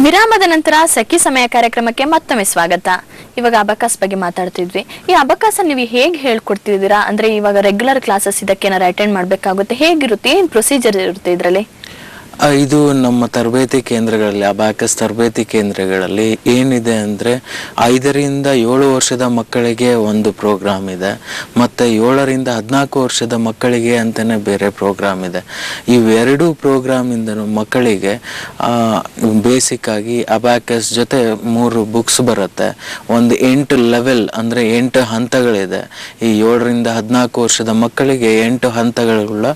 ವಿರಾಮದ ನಂತರ ಸಖಿ ಸಮಯ ಕಾರ್ಯಕ್ರಮಕ್ಕೆ ಮತ್ತೊಮ್ಮೆ ಸ್ವಾಗತ. ಇವಾಗ ಅಬಕಾಸ್ ಬಗ್ಗೆ ಮಾತಾಡ್ತಿದ್ವಿ. ಈ ಅಬಕಾಸ್ ನೀವು ಹೇಗೆ ಹೇಳ್ಕೊಡ್ತಿದ್ದೀರಾ? ಅಂದ್ರೆ ಇವಾಗ ರೆಗ್ಯುಲರ್ ಕ್ಲಾಸಸ್ ಇದಕ್ಕೆ ಏನಾರ ಅಟೆಂಡ್ ಮಾಡ್ಬೇಕಾಗುತ್ತೆ, ಹೇಗಿರುತ್ತೆ, ಏನ್ ಪ್ರೊಸೀಜರ್ ಇರುತ್ತೆ ಇದರಲ್ಲಿ? ಇದು ನಮ್ಮ ತರಬೇತಿ ಕೇಂದ್ರಗಳಲ್ಲಿ, ಅಬಾಕಸ್ ತರಬೇತಿ ಕೇಂದ್ರಗಳಲ್ಲಿ ಏನಿದೆ ಅಂದರೆ 5 ರಿಂದ 7 ವರ್ಷದ ಮಕ್ಕಳಿಗೆ ಒಂದು ಪ್ರೋಗ್ರಾಮ್ ಇದೆ, ಮತ್ತು 7 ರಿಂದ 14 ವರ್ಷದ ಮಕ್ಕಳಿಗೆ ಅಂತಲೇ ಬೇರೆ ಪ್ರೋಗ್ರಾಮ್ ಇದೆ. ಇವೆರಡೂ ಪ್ರೋಗ್ರಾಮಿಂದ ಮಕ್ಕಳಿಗೆ ಬೇಸಿಕ್ಕಾಗಿ ಅಬಾಕಸ್ ಜೊತೆ 3 ಬುಕ್ಸ್ ಬರುತ್ತೆ. ಒಂದು 8 ಲೆವೆಲ್ ಅಂದರೆ 8 ಹಂತಗಳಿದೆ. ಈ 7 ರಿಂದ 14 ವರ್ಷದ ಮಕ್ಕಳಿಗೆ 8 ಹಂತಗಳುಳ್ಳ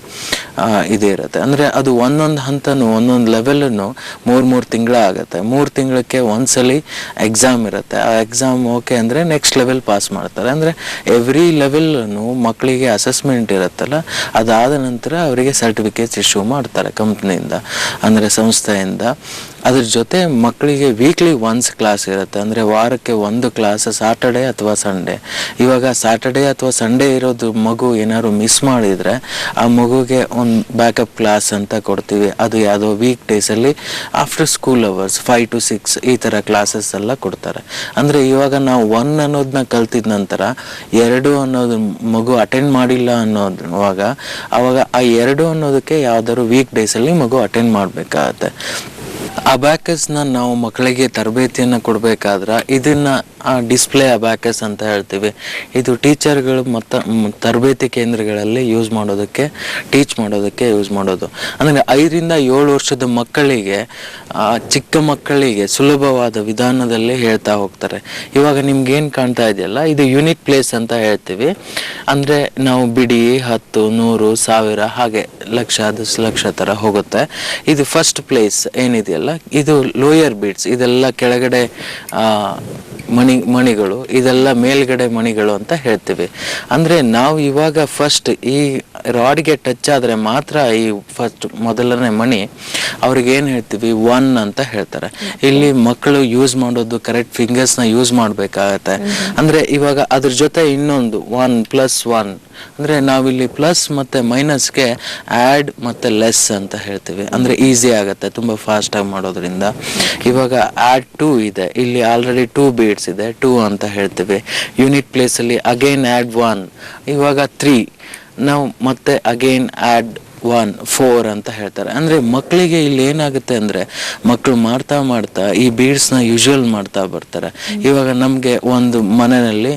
ಇದೇ ಇರುತ್ತೆ. ಅಂದರೆ ಅದು ಒಂದೊಂದು ಹಂತ ಒಂದೊಂದು ಲೆವೆಲನ್ನು 3 ತಿಂಗಳ ಆಗುತ್ತೆ. 3 ತಿಂಗಳಿಗೆ ಒಂದ್ಸಲಿ ಎಕ್ಸಾಮ್ ಇರುತ್ತೆ. ಆ ಎಕ್ಸಾಮ್ ಓಕೆ ಅಂದರೆ ನೆಕ್ಸ್ಟ್ ಲೆವೆಲ್ ಪಾಸ್ ಮಾಡ್ತಾರೆ. ಅಂದರೆ ಎವ್ರಿ ಲೆವೆಲ್ನು ಮಕ್ಕಳಿಗೆ ಅಸೆಸ್ಮೆಂಟ್ ಇರುತ್ತಲ್ಲ, ಅದಾದ ನಂತರ ಅವರಿಗೆ ಸರ್ಟಿಫಿಕೇಟ್ಸ್ ಇಶ್ಯೂ ಮಾಡ್ತಾರೆ ಕಂಪ್ನಿಯಿಂದ, ಅಂದರೆ ಸಂಸ್ಥೆಯಿಂದ. ಅದ್ರ ಜೊತೆ ಮಕ್ಕಳಿಗೆ ವೀಕ್ಲಿ ಒನ್ಸ್ ಕ್ಲಾಸ್ ಇರುತ್ತೆ. ಅಂದರೆ ವಾರಕ್ಕೆ 1 ಕ್ಲಾಸ್ ಸಾಟರ್ಡೆ ಅಥವಾ ಸಂಡೇ. ಇವಾಗ ಸಾಟರ್ಡೆ ಅಥವಾ ಸಂಡೇ ಇರೋದು ಮಗು ಏನಾದ್ರು ಮಿಸ್ ಮಾಡಿದರೆ ಆ ಮಗುಗೆ ಒಂದು ಬ್ಯಾಕಪ್ ಕ್ಲಾಸ್ ಅಂತ ಕೊಡ್ತೀವಿ. ಅದು ಯಾವುದೋ ವೀಕ್ ಡೇಸಲ್ಲಿ ಆಫ್ಟರ್ ಸ್ಕೂಲ್ ಅವರ್ಸ್ 5 to 6 ಈ ಥರ ಕ್ಲಾಸಸ್ ಎಲ್ಲ ಕೊಡ್ತಾರೆ. ಅಂದರೆ ಇವಾಗ ನಾವು 1 ಅನ್ನೋದನ್ನ ಕಲ್ತಿದ ನಂತರ 2 ಅನ್ನೋದು ಮಗು ಅಟೆಂಡ್ ಮಾಡಿಲ್ಲ ಅನ್ನೋದುವಾಗ ಅವಾಗ ಆ 2 ಅನ್ನೋದಕ್ಕೆ ಯಾವ್ದಾದ್ರು ವೀಕ್ ಡೇಸಲ್ಲಿ ಮಗು ಅಟೆಂಡ್ ಮಾಡಬೇಕಾಗತ್ತೆ. ಅಬ್ಯಾಕಸ್ನ ನಾವು ಮಕ್ಕಳಿಗೆ ತರಬೇತಿಯನ್ನು ಕೊಡಬೇಕಾದ್ರೆ ಇದನ್ನ ಡಿಸ್ಪ್ಲೇ ಅಬ್ಯಾಕಸ್ ಅಂತ ಹೇಳ್ತೀವಿ. ಇದು ಟೀಚರ್ಗಳು ಮತ್ತು ತರಬೇತಿ ಕೇಂದ್ರಗಳಲ್ಲಿ ಯೂಸ್ ಮಾಡೋದಕ್ಕೆ, ಟೀಚ್ ಮಾಡೋದಕ್ಕೆ ಯೂಸ್ ಮಾಡೋದು. ಅಂದರೆ 5 ರಿಂದ 7 ವರ್ಷದ ಮಕ್ಕಳಿಗೆ, ಚಿಕ್ಕ ಮಕ್ಕಳಿಗೆ ಸುಲಭವಾದ ವಿಧಾನದಲ್ಲಿ ಹೇಳ್ತಾ ಹೋಗ್ತಾರೆ. ಇವಾಗ ನಿಮ್ಗೇನು ಕಾಣ್ತಾ ಇದೆಯಲ್ಲ, ಇದು ಯೂನಿಟ್ ಪ್ಲೇಸ್ ಅಂತ ಹೇಳ್ತೀವಿ. ಅಂದರೆ ನಾವು ಬಿಡಿ 10, 100, 1000 ಹಾಗೆ ಲಕ್ಷ, 10 ಲಕ್ಷ ಥರ ಹೋಗುತ್ತೆ. ಇದು ಫಸ್ಟ್ ಪ್ಲೇಸ್ ಏನಿದೆಯಲ್ಲ, ಇದು ಲೋಯರ್ ಬೀಡ್ಸ್, ಇದೆಲ್ಲ ಕೆಳಗಡೆ ಮಣಿಗಳು, ಇದೆಲ್ಲ ಮೇಲ್ಗಡೆ ಮಣಿಗಳು ಅಂತ ಹೇಳ್ತೀವಿ. ಅಂದರೆ ನಾವು ಇವಾಗ ಫಸ್ಟ್ ಈ ರಾಡ್ಗೆ ಟಚ್ ಆದರೆ ಮಾತ್ರ ಈ ಫಸ್ಟ್ ಮೊದಲನೇ ಮಣಿ ಅವ್ರಿಗೆ ಏನು ಹೇಳ್ತೀವಿ 1 ಅಂತ ಹೇಳ್ತಾರೆ. ಇಲ್ಲಿ ಮಕ್ಕಳು ಯೂಸ್ ಮಾಡೋದು ಕರೆಕ್ಟ್ ಫಿಂಗರ್ಸ್ನ ಯೂಸ್ ಮಾಡಬೇಕಾಗತ್ತೆ. ಅಂದರೆ ಇವಾಗ ಅದ್ರ ಜೊತೆ ಇನ್ನೊಂದು 1 + 1 ಅಂದರೆ ನಾವಿಲ್ಲಿ ಪ್ಲಸ್ ಮತ್ತು ಮೈನಸ್ಗೆ ಆ್ಯಡ್ ಮತ್ತು ಲೆಸ್ ಅಂತ ಹೇಳ್ತೀವಿ. ಅಂದರೆ ಈಸಿ ಆಗುತ್ತೆ ತುಂಬ ಫಾಸ್ಟಾಗಿ ಮಾಡೋದ್ರಿಂದ. ಇವಾಗ ಆ್ಯಡ್ 2 ಇದೆ, ಇಲ್ಲಿ ಆಲ್ರೆಡಿ 2 ಬೀಡ್ಸ್ ಇದೆ, 2 ಅಂತ ಹೇಳ್ತೀವಿ. ಯೂನಿಟ್ ಪ್ಲೇಸಲ್ಲಿ ಅಗೈನ್ ಆ್ಯಡ್ 1, ಇವಾಗ 3, ನಾವು ಮತ್ತೆ ಅಗೈನ್ ಆ್ಯಡ್ 1, 4 ಅಂತ ಹೇಳ್ತಾರೆ. ಅಂದರೆ ಮಕ್ಕಳಿಗೆ ಇಲ್ಲಿ ಏನಾಗುತ್ತೆ ಅಂದರೆ ಮಕ್ಕಳು ಮಾಡ್ತಾ ಮಾಡ್ತಾ ಈ ಬೀಡ್ಸ್ನ ಯೂಶುವಲ್ ಮಾಡ್ತಾ ಬರ್ತಾರೆ. ಇವಾಗ ನಮಗೆ ಒಂದು ಮನೆಯಲ್ಲಿ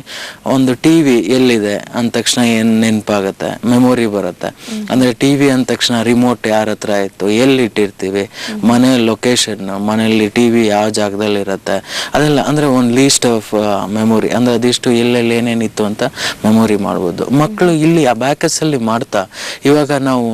ಒಂದು TV ಎಲ್ಲಿದೆ ಅಂದ ತಕ್ಷಣ ಏನು ನೆನಪಾಗುತ್ತೆ, ಮೆಮೊರಿ ಬರುತ್ತೆ. ಅಂದರೆ TV ಅಂದ ತಕ್ಷಣ ರಿಮೋಟ್ ಯಾರ ಹತ್ರ ಇತ್ತು, ಎಲ್ಲಿ ಇಟ್ಟಿರ್ತೀವಿ, ಮನೆ ಲೊಕೇಶನ್, ಮನೆಯಲ್ಲಿ TV ಯಾವ ಜಾಗದಲ್ಲಿ ಇರುತ್ತೆ, ಅದೆಲ್ಲ ಅಂದರೆ ಒಂದು ಲೀಸ್ಟ್ ಆಫ್ ಮೆಮೊರಿ. ಅಂದರೆ ಅದಿಷ್ಟು ಎಲ್ಲೆಲ್ಲಿ ಏನೇನಿತ್ತು ಅಂತ ಮೆಮೊರಿ ಮಾಡ್ಬೋದು. ಮಕ್ಕಳು ಇಲ್ಲಿ ಆ ಬ್ಯಾಕಸಲ್ಲಿ ಮಾಡ್ತಾ ಇವಾಗ ನಾವು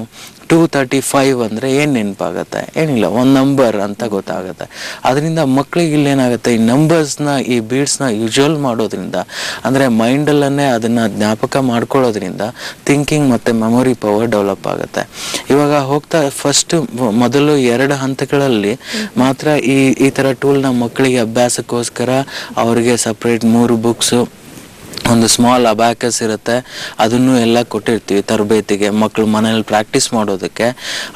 235 ಅಂದರೆ ಏನು ನೆನಪಾಗತ್ತೆ, ಏನಿಲ್ಲ, ಒಂದು ನಂಬರ್ ಅಂತ ಗೊತ್ತಾಗುತ್ತೆ. ಅದರಿಂದ ಮಕ್ಕಳಿಗೆ ಇಲ್ಲೇನಾಗುತ್ತೆ, ಈ ನಂಬರ್ಸ್ನ, ಈ ಬೀಡ್ಸ್ನ ಯೂಶುವಲ್ ಮಾಡೋದ್ರಿಂದ, ಅಂದರೆ ಮೈಂಡಲ್ಲೇ ಅದನ್ನು ಜ್ಞಾಪಕ ಮಾಡ್ಕೊಳ್ಳೋದ್ರಿಂದ ಥಿಂಕಿಂಗ್ ಮತ್ತು ಮೆಮೊರಿ ಪವರ್ ಡೆವಲಪ್ ಆಗುತ್ತೆ. ಇವಾಗ ಹೋಗ್ತಾ ಫಸ್ಟ್ ಮೊದಲು 2 ಹಂತಗಳಲ್ಲಿ ಮಾತ್ರ ಈ ಥರ ಟೂಲ್ನ ಮಕ್ಕಳಿಗೆ ಅಭ್ಯಾಸಕ್ಕೋಸ್ಕರ ಅವರಿಗೆ ಸಪ್ರೇಟ್ 3 ಬುಕ್ಸು, ಒಂದು ಸ್ಮಾಲ್ ಅಬ್ಯಾಕಸ್ ಇರುತ್ತೆ, ಅದನ್ನು ಎಲ್ಲ ಕೊಟ್ಟಿರ್ತೀವಿ ತರಬೇತಿಗೆ, ಮಕ್ಕಳು ಮನೇಲಿ ಪ್ರಾಕ್ಟೀಸ್ ಮಾಡೋದಕ್ಕೆ.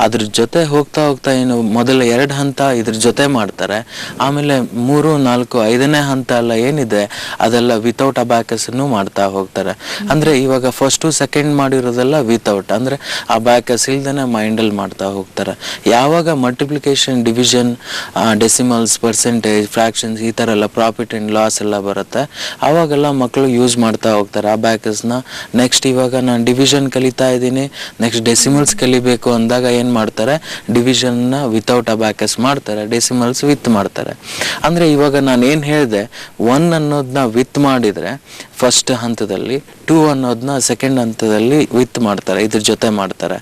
ಅದ್ರ ಜೊತೆ ಹೋಗ್ತಾ ಹೋಗ್ತಾ ಏನು ಮೊದಲ 2 ಹಂತ ಇದ್ರ ಜೊತೆ ಮಾಡ್ತಾರೆ. ಆಮೇಲೆ 3, 4, 5ನೇ ಹಂತ ಎಲ್ಲ ಏನಿದೆ ಅದೆಲ್ಲ ವಿತೌಟ್ ಅಬ್ಯಾಕಸ್ನು ಮಾಡ್ತಾ ಹೋಗ್ತಾರೆ. ಅಂದರೆ ಇವಾಗ ಫಸ್ಟು ಸೆಕೆಂಡ್ ಮಾಡಿರೋದೆಲ್ಲ ವಿತೌಟ್, ಅಂದರೆ ಅಬ್ಯಾಕಸ್ ಇಲ್ದೇ ಮೈಂಡಲ್ಲಿ ಮಾಡ್ತಾ ಹೋಗ್ತಾರೆ. ಯಾವಾಗ multiplication, division, decimals, percentage, fractions ಈ ಥರ ಎಲ್ಲ, ಪ್ರಾಫಿಟ್ ಆ್ಯಂಡ್ ಲಾಸ್ ಎಲ್ಲ ಬರುತ್ತೆ, ಆವಾಗೆಲ್ಲ ಮಕ್ಕಳು ಯೂಸ್ ಮಾಡ್ತಾ ಹೋಗ್ತಾರೆ ಅಬ್ಯಾಕಸ್ನ. ನೆಕ್ಸ್ಟ್ ಇವಾಗ ನಾನು ಡಿವಿಷನ್ ಕಲಿತಾ ಇದ್ದೀನಿ, ನೆಕ್ಸ್ಟ್ ಡೆಸಿಮಲ್ಸ್ ಕಲಿಬೇಕು ಅಂದಾಗ ಏನು ಮಾಡ್ತಾರೆ, ಡಿವಿಷನ್ನ ವಿತೌಟ್ ಅಬ್ಯಾಕಸ್ ಮಾಡ್ತಾರೆ, ಡೆಸಿಮಲ್ಸ್ ವಿತ್ ಮಾಡ್ತಾರೆ. ಅಂದರೆ ಇವಾಗ ನಾನು ಏನು ಹೇಳಿದೆ, 1 ಅನ್ನೋದನ್ನ ವಿತ್ ಮಾಡಿದರೆ ಫಸ್ಟ್ ಹಂತದಲ್ಲಿ, 2 ಅನ್ನೋದನ್ನ ಸೆಕೆಂಡ್ ಹಂತದಲ್ಲಿ ವಿತ್ ಮಾಡ್ತಾರೆ, ಇದ್ರ ಜೊತೆ ಮಾಡ್ತಾರೆ.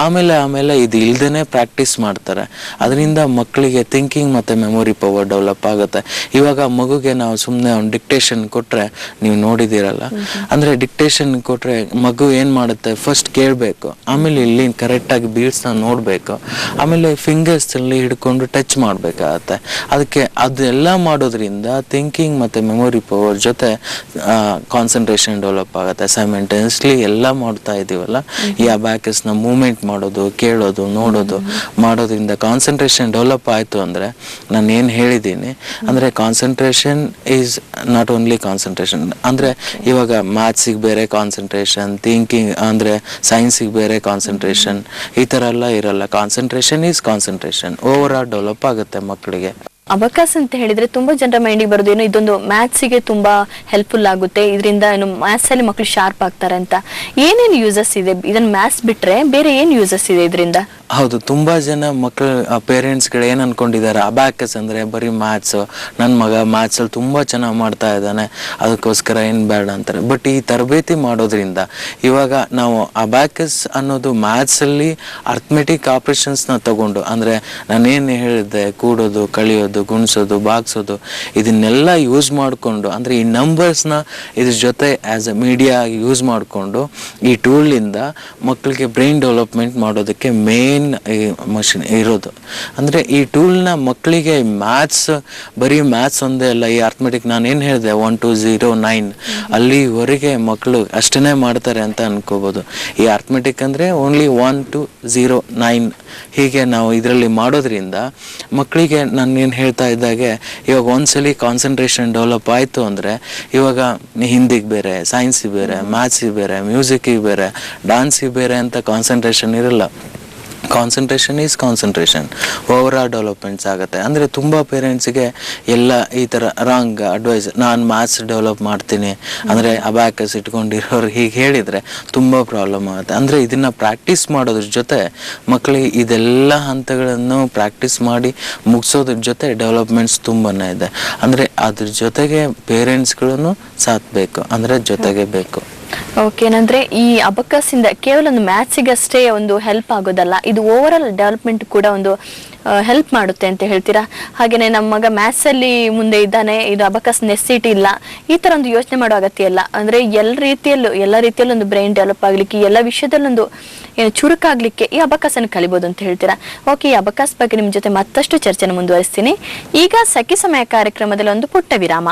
ಆಮೇಲೆ ಇದು ಇಲ್ದೇ ಪ್ರಾಕ್ಟೀಸ್ ಮಾಡ್ತಾರೆ. ಅದರಿಂದ ಮಕ್ಕಳಿಗೆ ಥಿಂಕಿಂಗ್ ಮತ್ತು ಮೆಮೊರಿ ಪವರ್ ಡೆವಲಪ್ ಆಗುತ್ತೆ. ಇವಾಗ ಮಗುಗೆ ನಾವು ಸುಮ್ಮನೆ ಒಂದು ಡಿಕ್ಟೇಷನ್ ಕೊಟ್ಟರೆ, ನೀವು ನೋಡಿದ್ದೀರಲ್ಲ, ಅಂದರೆ ಡಿಕ್ಟೇಷನ್ ಕೊಟ್ಟರೆ ಮಗು ಏನು ಮಾಡುತ್ತೆ, ಫಸ್ಟ್ ಕೇಳಬೇಕು, ಆಮೇಲೆ ಇಲ್ಲಿ ಕರೆಕ್ಟಾಗಿ ಬೀಡ್ಸ್ನ ನೋಡಬೇಕು, ಆಮೇಲೆ ಫಿಂಗರ್ಸಲ್ಲಿ ಹಿಡ್ಕೊಂಡು ಟಚ್ ಮಾಡಬೇಕಾಗತ್ತೆ. ಅದಕ್ಕೆ ಅದೆಲ್ಲ ಮಾಡೋದ್ರಿಂದ ಥಿಂಕಿಂಗ್ ಮತ್ತು ಮೆಮೊರಿ ಪವರ್ ಜೊತೆ ಕಾನ್ಸಂಟ್ರೇಷನ್ ಡೆವಲಪ್ ಆಗುತ್ತೆ. ಆಗುತ್ತೆ. ಸೈಮೆಂಟೇನಿಯಸ್ಲಿ ಎಲ್ಲ ಮಾಡ್ತಾ ಇದೀವಲ್ಲ, ಈ ಅಬ್ಯಾಕಸ್ನ ಮೂವ್ಮೆಂಟ್ ಮಾಡೋದು, ಕೇಳೋದು, ನೋಡೋದು ಮಾಡೋದ್ರಿಂದ ಕಾನ್ಸಂಟ್ರೇಷನ್ ಡೆವಲಪ್ ಆಯಿತು ಅಂದರೆ ನಾನು ಏನು ಹೇಳಿದ್ದೀನಿ ಅಂದರೆ concentration is not only concentration. ಅಂದರೆ ಇವಾಗ ಮ್ಯಾಥ್ಸಿಗೆ ಬೇರೆ ಕಾನ್ಸಂಟ್ರೇಷನ್, ಥಿಂಕಿಂಗ್ ಅಂದರೆ ಸೈನ್ಸಿಗೆ ಬೇರೆ ಕಾನ್ಸಂಟ್ರೇಷನ್, ಈ ಥರ ಎಲ್ಲ ಇರಲ್ಲ. Concentration is concentration. Over all develop ಆಗುತ್ತೆ ಮಕ್ಕಳಿಗೆ. ಅಬಕಾಸ್ ಅಂತ ಹೇಳಿದ್ರೆ ತುಂಬಾ ಜನರ ಮೈಂಡಿಗೆ ಬರೋದು ಏನು, ಇದೊಂದು ಮ್ಯಾಥ್ಸಿಗೆ ತುಂಬಾ ಹೆಲ್ಪ್ಫುಲ್ ಆಗುತ್ತೆ, ಇದರಿಂದ ಏನು ಮ್ಯಾಥ್ಸ್ ಅಲ್ಲಿ ಮಕ್ಕಳು ಶಾರ್ಪ್ ಆಗ್ತಾರೆ ಅಂತ. ಏನೇನು ಯೂಸಸ್ ಇದೆ ಇದನ್ನ ಮ್ಯಾಥ್ಸ್ ಬಿಟ್ರೆ ಬೇರೆ ಏನ್ ಯೂಸಸ್ ಇದೆ ಇದರಿಂದ? ಹೌದು, ತುಂಬಾ ಜನ ಮಕ್ಕಳು ಪೇರೆಂಟ್ಸ್ಗಳು ಏನು ಅನ್ಕೊಂಡಿದ್ದಾರೆ, ಅಬ್ಯಾಕಸ್ ಅಂದ್ರೆ ಬರೀ ಮ್ಯಾಥ್ಸ್, ನನ್ನ ಮಗ ಮ್ಯಾಥ್ಸ್ ಅಲ್ಲಿ ತುಂಬಾ ಚೆನ್ನಾಗಿ ಮಾಡ್ತಾ ಇದ್ದಾನೆ ಅದಕ್ಕೋಸ್ಕರ ಏನು ಬೇಡ ಅಂತಾರೆ. ಬಟ್ ಈ ತರಬೇತಿ ಮಾಡೋದ್ರಿಂದ ಇವಾಗ ನಾವು ಅಬ್ಯಾಕಸ್ ಅನ್ನೋದು ಮ್ಯಾಥ್ಸ್ ಅಲ್ಲಿ ಅರ್ಥಮೆಟಿಕ್ ಆಪರೇಷನ್ಸ್ನ ತಗೊಂಡು, ಅಂದ್ರೆ ನಾನೇನು ಹೇಳಿದ್ದೆ, ಕೂಡೋದು, ಕಳಿಯೋದು, ಗುಣಿಸೋದು, ಬಾಗ್ಸೋದು, ಇದನ್ನೆಲ್ಲ ಯೂಸ್ ಮಾಡಿಕೊಂಡು, ಅಂದ್ರೆ ಈ ನಂಬರ್ಸ್ನ ಇದ್ರ ಜೊತೆ ಆಸ್ ಅ ಮೀಡಿಯಾ ಯೂಸ್ ಮಾಡಿಕೊಂಡು ಈ ಟೂಲಿಂದ ಮಕ್ಕಳಿಗೆ ಬ್ರೈನ್ ಡೆವಲಪ್ಮೆಂಟ್ ಮಾಡೋದಕ್ಕೆ ಮೇನ್ ಮಷಿನ್ ಇರೋದು. ಅಂದ್ರೆ ಈ ಟೂಲ್ನ ಮಕ್ಕಳಿಗೆ ಮ್ಯಾಥ್ಸ್, ಬರೀ ಮ್ಯಾಥ್ಸ್ ಒಂದೇ ಅಲ್ಲ, ಈ ಅರ್ಥಮೆಟಿಕ್ ನಾನು ಏನು ಹೇಳಿದೆ 1 2 0 9 ಅಲ್ಲಿವರೆಗೆ ಮಕ್ಕಳು ಅಷ್ಟೇ ಮಾಡ್ತಾರೆ ಅಂತ ಅನ್ಕೋಬಹುದು. ಈ ಅರ್ಥಮೆಟಿಕ್ ಅಂದ್ರೆ ಓನ್ಲಿ 1 2 0 9 ಹೀಗೆ ನಾವು ಇದರಲ್ಲಿ ಮಾಡೋದ್ರಿಂದ ಮಕ್ಕಳಿಗೆ ನಾನು ಏನು ಹೇಳ್ತಾ ಇದ್ದಾಗೆ, ಇವಾಗ ಒಂದ್ಸಲಿ ಕಾನ್ಸಂಟ್ರೇಷನ್ ಡೆವಲಪ್ ಆಯಿತು ಅಂದರೆ ಇವಾಗ ಹಿಂದಿಗೆ ಬೇರೆ, ಸೈನ್ಸಿಗೆ ಬೇರೆ, ಮ್ಯಾಥ್ಸಿಗೆ ಬೇರೆ, ಮ್ಯೂಸಿಕ್ಕಿಗೆ ಬೇರೆ, ಡಾನ್ಸಿಗೆ ಬೇರೆ ಅಂತ ಕಾನ್ಸಂಟ್ರೇಷನ್ ಇರಲ್ಲ. Concentration is concentration. Over all developments ಆಗುತ್ತೆ. ಅಂದರೆ ತುಂಬ ಪೇರೆಂಟ್ಸಿಗೆ ಎಲ್ಲ ಈ ಥರ ರಾಂಗ್ ಅಡ್ವೈಸ್, ನಾನು ಮ್ಯಾಥ್ಸ್ ಡೆವಲಪ್ ಮಾಡ್ತೀನಿ ಅಂದರೆ ಅಬ್ಯಾಕಸ್ ಇಟ್ಕೊಂಡಿರೋರು ಹೀಗೆ ಹೇಳಿದರೆ ತುಂಬ ಪ್ರಾಬ್ಲಮ್ ಆಗುತ್ತೆ. ಅಂದರೆ ಇದನ್ನು ಪ್ರಾಕ್ಟೀಸ್ ಮಾಡೋದ್ರ ಜೊತೆ ಮಕ್ಕಳಿಗೆ ಇದೆಲ್ಲ ಹಂತಗಳನ್ನು ಪ್ರಾಕ್ಟೀಸ್ ಮಾಡಿ ಮುಗಿಸೋದ್ರ ಜೊತೆ ಡೆವಲಪ್ಮೆಂಟ್ಸ್ ತುಂಬಾ ಇದೆ. ಅಂದರೆ ಅದ್ರ ಜೊತೆಗೆ ಪೇರೆಂಟ್ಸ್ಗಳನ್ನು ಸಾಥ್ ಬೇಕು, ಅಂದರೆ ಜೊತೆಗೆ ಬೇಕು. ಓಕೆ, ಏನಂದ್ರೆ ಈ ಅಬಕಾಸ್ ಇಂದ ಕೇವಲ ಒಂದು ಮ್ಯಾಥ್ಸಿಗಷ್ಟೇ ಒಂದು ಹೆಲ್ಪ್ ಆಗೋದಲ್ಲ, ಇದು ಓವರ್ ಆಲ್ ಡೆವಲಪ್ಮೆಂಟ್ ಕೂಡ ಒಂದು ಹೆಲ್ಪ್ ಮಾಡುತ್ತೆ ಅಂತ ಹೇಳ್ತೀರಾ? ಹಾಗೇನೆ ನಮ್ಮ ಮಗ ಮ್ಯಾಥ್ಸ್ ಅಲ್ಲಿ ಮುಂದೆ ಇದ್ದಾನೆ, ಇದು ಅಬಕಾಸ್ ನೆಸಿಟಿ ಇಲ್ಲ, ಈ ತರ ಒಂದು ಯೋಚನೆ ಮಾಡೋ ಅಗತ್ಯ ಇಲ್ಲ. ಅಂದ್ರೆ ಎಲ್ಲ ರೀತಿಯಲ್ಲೂ ಒಂದು ಬ್ರೈನ್ ಡೆವಲಪ್ ಆಗ್ಲಿಕ್ಕೆ, ಎಲ್ಲ ವಿಷಯದಲ್ಲೊಂದು ಏನು ಚುರುಕಾಗ್ಲಿಕ್ಕೆ ಈ ಅಬಕಾಸ್ ಅನ್ನು ಕಲಿಬಹುದು ಅಂತ ಹೇಳ್ತೀರಾ? ಓಕೆ, ಈ ಅಬಕಾಸ್ ಬಗ್ಗೆ ನಿಮ್ ಜೊತೆ ಮತ್ತಷ್ಟು ಚರ್ಚೆನ ಮುಂದುವರಿಸ್ತೀನಿ. ಈಗ ಸಖಿ ಸಮಯ ಕಾರ್ಯಕ್ರಮದಲ್ಲಿ ಒಂದು ಪುಟ್ಟ ವಿರಾಮ.